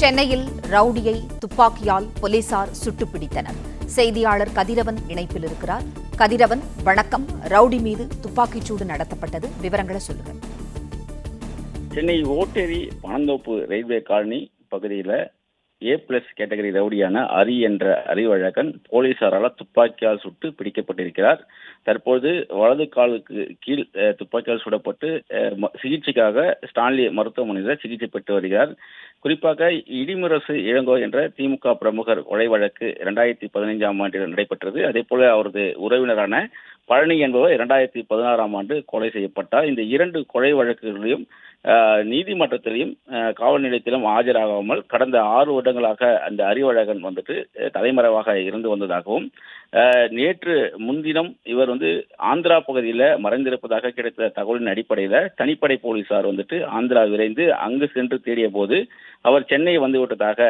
சென்னையில் ரவுடியை துப்பாக்கியால் போலீசார் சுட்டுப் பிடித்தனர். செய்தியாளர் கதிரவன் இணைப்பில் இருக்கிறார். கதிரவன், வணக்கம். ரவுடி மீது துப்பாக்கிச்சூடு நடத்தப்பட்டது, விவரங்களை சொல்லுங்க. சென்னை ஓட்டேரி பனந்தோப்பு ரயில்வே காலனி பகுதியில் A+ கேட்டகரி ரவுடியான அரி என்ற அறிவழகன் போலீசாரால் துப்பாக்கியால் சுட்டு பிடிக்கப்பட்டிருக்கிறார். தற்போது வலது காலுக்கு கீழ் துப்பாக்கியால் சுடப்பட்டு சிகிச்சைக்காக ஸ்டான்லி மருத்துவமனையில் சிகிச்சை பெற்று வருகிறார். குறிப்பாக இடிமுரசு இளங்கோ என்ற திமுக பிரமுகர் கொலை வழக்கு 2015ஆம் ஆண்டில் நடைபெற்றது. அதே போல அவரது உறவினரான பழனி என்பவர் 2016ஆம் ஆண்டு கொலை செய்யப்பட்டார். இந்த இரண்டு கொலை வழக்குகளையும் நீதிமன்றத்திலையும் காவல் நிலையத்திலும் ஆஜராகாமல் கடந்த 6 வருடங்களாக அந்த அறிவழகன் தலைமறைவாக இருந்து வந்ததாகவும், நேற்று முன்தினம் இவர் ஆந்திரா பகுதியில் மறைந்திருப்பதாக கிடைத்த தகவலின் அடிப்படையில் தனிப்படை போலீசார் ஆந்திரா விரைந்து அங்கு சென்று தேடிய போது அவர் சென்னை வந்துவிட்டதாக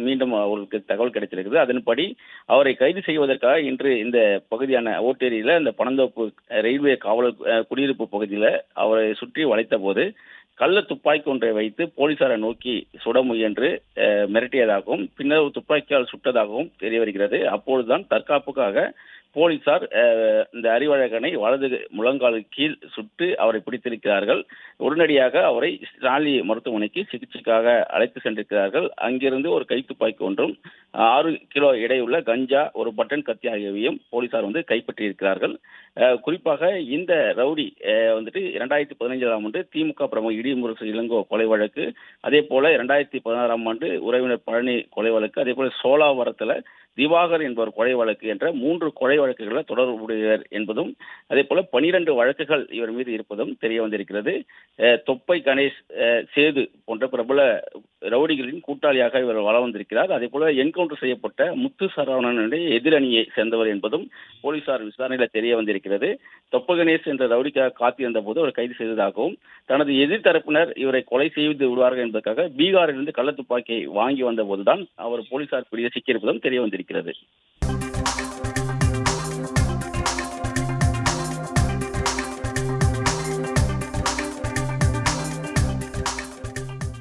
மீண்டும் அவருக்கு தகவல் கிடைத்திருக்கிறது. அதன்படி அவரை கைது செய்வதற்காக இன்று இந்த பகுதியான ஓட்டேரியில் இந்த பனந்தோப்பு ரயில்வே காவலர் குடியிருப்பு பகுதியில் அவரை சுற்றி வளைத்த போது கள்ள துப்பாக்கி ஒன்றை வைத்து போலீசாரை நோக்கி சுட முயன்று மிரட்டியதாகவும் பின்னர் துப்பாக்கியால் சுட்டதாகவும் தெரிய வருகிறது. அப்பொழுதுதான் தற்காப்புக்காக போலீசார் இந்த அறிவழகனை வலது முழங்கால் கீழ் சுட்டு அவரை பிடித்திருக்கிறார்கள். உடனடியாக அவரை ஸ்டான்லி மருத்துவமனைக்கு சிகிச்சைக்காக அழைத்து சென்றிருக்கிறார்கள். அங்கிருந்து ஒரு கைத்துப்பாக்கி ஒன்றும் 6 கிலோ எடையுள்ள கஞ்சா, ஒரு பட்டன் கத்தி ஆகியவையும் போலீசார் கைப்பற்றியிருக்கிறார்கள். குறிப்பாக இந்த ரவுடி 2015ஆம் ஆண்டு திமுக பிரமுக இடிமுரசு இளங்கோ கொலை வழக்கு, அதே போல 2016ஆம் ஆண்டு உறவினர் பழனி கொலை வழக்கு, அதே போல சோழாவரத்தில் திவாகர் என்பவர் கொலை வழக்கு என்ற 3 கொலை வழக்குகளில் தொடர்புடையவர் என்பதும், அதே போல 12 வழக்குகள் இவர் மீது இருப்பதும் தெரிய வந்திருக்கிறது. தொப்பை கணேஷ், சேது போன்ற பிரபல ரவுடிகளின் கூட்டாளியாக இவர் வளம் வந்திருக்கிறார். அதே போல என்கவுண்டர் செய்யப்பட்ட முத்து சரவணனுடைய எதிரணியை சேர்ந்தவர் என்பதும் போலீசார் விசாரணையில் தெரிய வந்திருக்கிறது. தொப்பை கணேஷ் என்ற ரவுடிக்காக காத்திருந்த போது அவர் கைது செய்ததாகவும், தனது எதிர்த்தரப்பினர் இவரை கொலை செய்து விடுவார்கள் என்பதற்காக பீகாரிலிருந்து கள்ள துப்பாக்கியை வாங்கி வந்த போதுதான் அவர் போலீசார் பிடியில் சிக்கியிருப்பதும் தெரிய வந்திருக்கிறது.